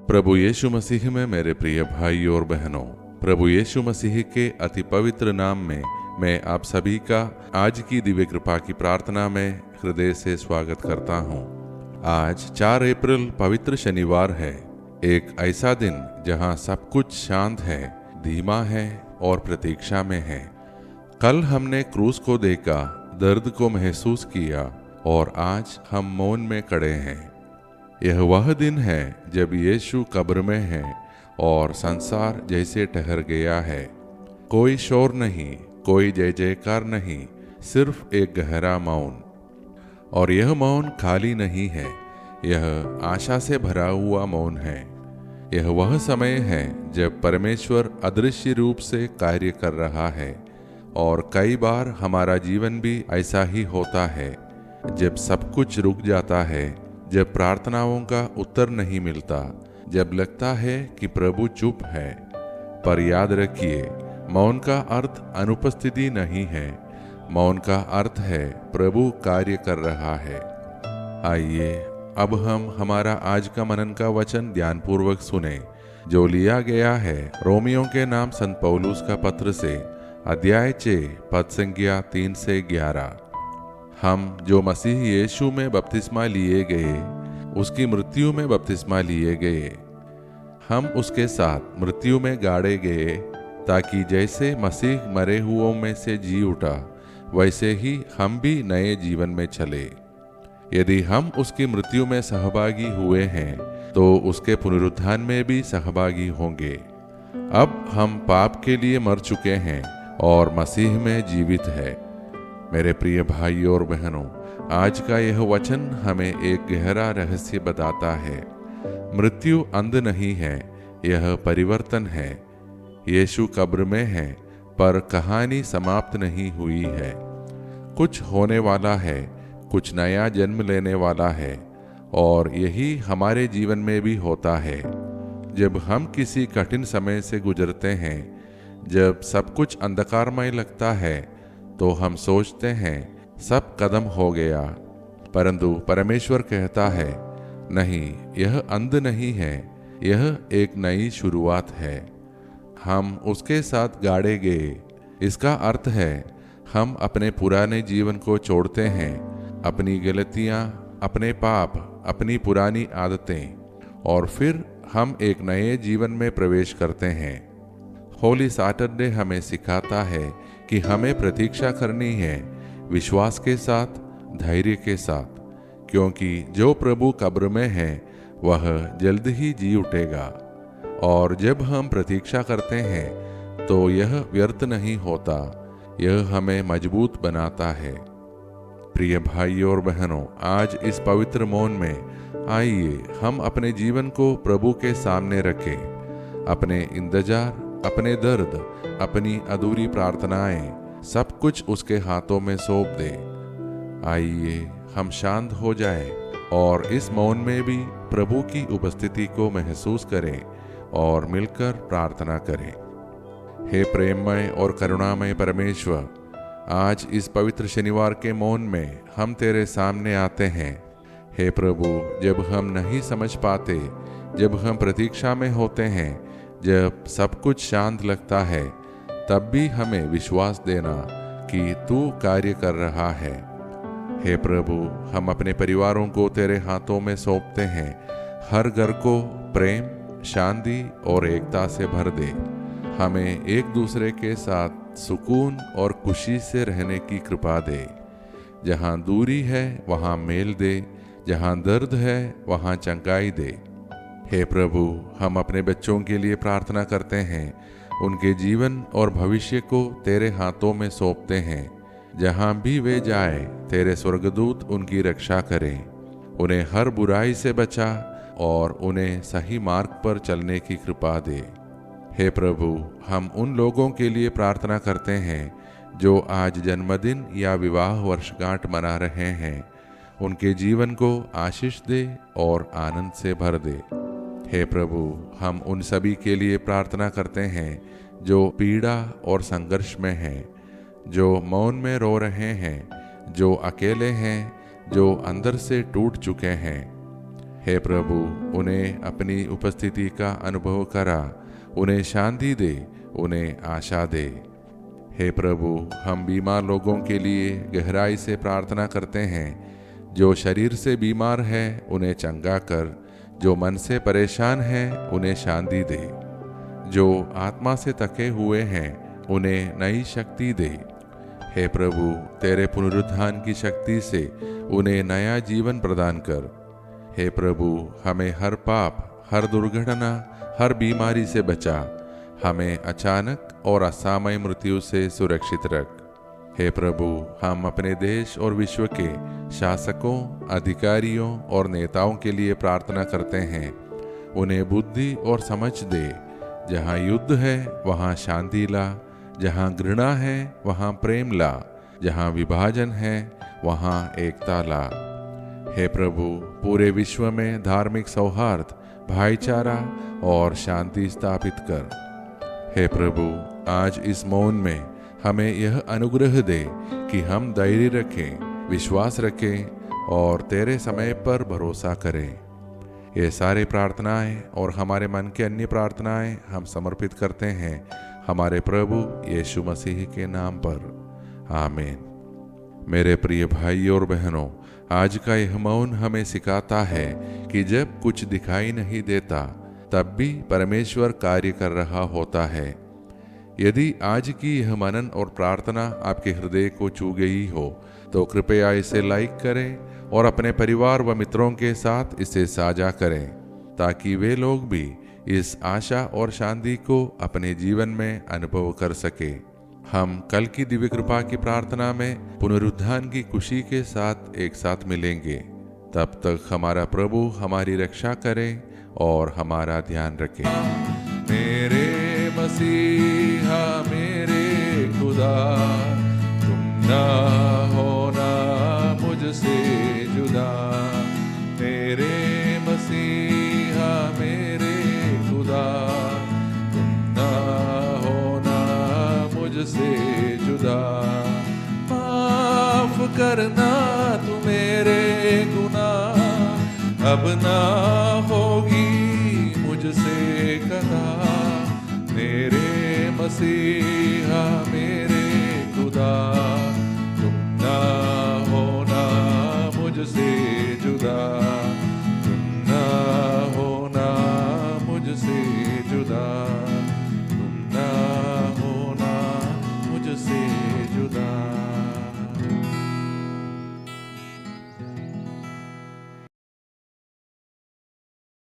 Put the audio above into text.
प्रभु यीशु मसीह में मेरे प्रिय भाई और बहनों, प्रभु यीशु मसीह के अति पवित्र नाम में मैं आप सभी का आज की दिव्य कृपा की प्रार्थना में हृदय से स्वागत करता हूँ। आज 4 अप्रैल पवित्र शनिवार है, एक ऐसा दिन जहाँ सब कुछ शांत है, धीमा है और प्रतीक्षा में है। कल हमने क्रूस को देखा, दर्द को महसूस किया और आज हम मौन में खड़े हैं। यह वह दिन है जब यीशु कब्र में है और संसार जैसे ठहर गया है। कोई शोर नहीं, कोई जय जयकार नहीं, सिर्फ एक गहरा मौन। और यह मौन खाली नहीं है, यह आशा से भरा हुआ मौन है। यह वह समय है जब परमेश्वर अदृश्य रूप से कार्य कर रहा है। और कई बार हमारा जीवन भी ऐसा ही होता है, जब सब कुछ रुक जाता है, जब प्रार्थनाओं का उत्तर नहीं मिलता, जब लगता है कि प्रभु चुप है। पर याद रखिए, मौन का अर्थ अनुपस्थिति नहीं है, मौन का अर्थ है प्रभु कार्य कर रहा है। आइए अब हम हमारा आज का मनन का वचन ध्यानपूर्वक सुने, जो लिया गया है रोमियों के नाम संत पौलुस का पत्र से, अध्याय 6 पद संख्या 3 से 11। हम जो मसीह यीशु में बपतिस्मा लिए गए, उसकी मृत्यु में बपतिस्मा लिए गए। हम उसके साथ मृत्यु में गाड़े गए, ताकि जैसे मसीह मरे हुओं में से जी उठा, वैसे ही हम भी नए जीवन में चले। यदि हम उसकी मृत्यु में सहभागी हुए हैं, तो उसके पुनरुत्थान में भी सहभागी होंगे। अब हम पाप के लिए मर चुके हैं और मसीह में जीवित है। मेरे प्रिय भाई और बहनों, आज का यह वचन हमें एक गहरा रहस्य बताता है। मृत्यु अंत नहीं है, यह परिवर्तन है। यीशु कब्र में है, पर कहानी समाप्त नहीं हुई है। कुछ होने वाला है, कुछ नया जन्म लेने वाला है। और यही हमारे जीवन में भी होता है। जब हम किसी कठिन समय से गुजरते हैं, जब सब कुछ अंधकारमय लगता है, तो हम सोचते हैं सब खत्म हो गया। परंतु परमेश्वर कहता है, नहीं, यह अंत नहीं है, यह एक नई शुरुआत है। हम उसके साथ गाड़े गए। इसका अर्थ है हम अपने पुराने जीवन को छोड़ते हैं, अपनी गलतियां, अपने पाप, अपनी पुरानी आदतें, और फिर हम एक नए जीवन में प्रवेश करते हैं। होली सैटरडे हमें सिखाता है कि हमें प्रतीक्षा करनी है, विश्वास के साथ, धैर्य के साथ, क्योंकि जो प्रभु कब्र में है वह जल्द ही जी उठेगा। और जब हम प्रतीक्षा करते हैं तो यह व्यर्थ नहीं होता, यह हमें मजबूत बनाता है। प्रिय भाई और बहनों, आज इस पवित्र मौन में आइए हम अपने जीवन को प्रभु के सामने रखें। अपने इंतजार, अपने दर्द, अपनी अधूरी प्रार्थनाएं, सब कुछ उसके हाथों में सौंप दे। आइए हम शांत हो जाएं और इस मौन में भी प्रभु की उपस्थिति को महसूस करें और मिलकर प्रार्थना करें। हे प्रेममय और करुणामय परमेश्वर, आज इस पवित्र शनिवार के मौन में हम तेरे सामने आते हैं। हे प्रभु, जब हम नहीं समझ पाते, जब हम प्रतीक्षा में होते हैं, जब सब कुछ शांत लगता है, तब भी हमें विश्वास देना कि तू कार्य कर रहा है। हे प्रभु, हम अपने परिवारों को तेरे हाथों में सौंपते हैं। हर घर को प्रेम, शांति और एकता से भर दे। हमें एक दूसरे के साथ सुकून और खुशी से रहने की कृपा दे। जहाँ दूरी है वहाँ मेल दे, जहाँ दर्द है वहाँ चंगाई दे। हे प्रभु, हम अपने बच्चों के लिए प्रार्थना करते हैं। उनके जीवन और भविष्य को तेरे हाथों में सौंपते हैं। जहाँ भी वे जाए, तेरे स्वर्गदूत उनकी रक्षा करें। उन्हें हर बुराई से बचा और उन्हें सही मार्ग पर चलने की कृपा दे। हे प्रभु, हम उन लोगों के लिए प्रार्थना करते हैं जो आज जन्मदिन या विवाह वर्षगांठ मना रहे हैं। उनके जीवन को आशीष दे और आनंद से भर दे। हे प्रभु, हम उन सभी के लिए प्रार्थना करते हैं जो पीड़ा और संघर्ष में हैं, जो मौन में रो रहे हैं, जो अकेले हैं, जो अंदर से टूट चुके हैं। हे प्रभु, उन्हें अपनी उपस्थिति का अनुभव करा, उन्हें शांति दे, उन्हें आशा दे। हे प्रभु, हम बीमार लोगों के लिए गहराई से प्रार्थना करते हैं। जो शरीर से बीमार है उन्हें चंगा कर, जो मन से परेशान है उन्हें शांति दे, जो आत्मा से थके हुए हैं उन्हें नई शक्ति दे। हे प्रभु, तेरे पुनरुत्थान की शक्ति से उन्हें नया जीवन प्रदान कर। हे प्रभु, हमें हर पाप, हर दुर्घटना, हर बीमारी से बचा, हमें अचानक और असामयिक मृत्यु से सुरक्षित रख। हे प्रभु, हम अपने देश और विश्व के शासकों, अधिकारियों और नेताओं के लिए प्रार्थना करते हैं। उन्हें बुद्धि और समझ दे। जहाँ युद्ध है वहाँ शांति ला, जहाँ घृणा है वहाँ प्रेम ला, जहाँ विभाजन है वहाँ एकता ला। हे प्रभु, पूरे विश्व में धार्मिक सौहार्द, भाईचारा और शांति स्थापित कर। हे प्रभु, आज इस मौन में हमें यह अनुग्रह दे कि हम धैर्य रखें, विश्वास रखें और तेरे समय पर भरोसा करें। ये सारे प्रार्थनाएं और हमारे मन की अन्य प्रार्थनाएं हम समर्पित करते हैं हमारे प्रभु यीशु मसीह के नाम पर। आमीन। मेरे प्रिय भाई और बहनों, आज का यह मौन हमें सिखाता है कि जब कुछ दिखाई नहीं देता तब भी परमेश्वर कार्य कर रहा होता है। यदि आज की यह मनन और प्रार्थना आपके हृदय को छू गई हो तो कृपया इसे लाइक करें और अपने परिवार व मित्रों के साथ इसे साझा करें, ताकि वे लोग भी इस आशा और शांति को अपने जीवन में अनुभव कर सके। हम कल की दिव्य कृपा की प्रार्थना में पुनरुत्थान की खुशी के साथ एक साथ मिलेंगे। तब तक हमारा प्रभु हमारी रक्षा करे और हमारा ध्यान रखे। मेरे मसीहा, मेरे खुदा, तुम ना होना मुझसे जुदा। मेरे मसीहा, मेरे खुदा, तुम ना होना मुझसे जुदा। माफ करना तू मेरे गुनाह, अब ना होगी मुझसे कदा। मेरे मसीहा, मेरे खुदा।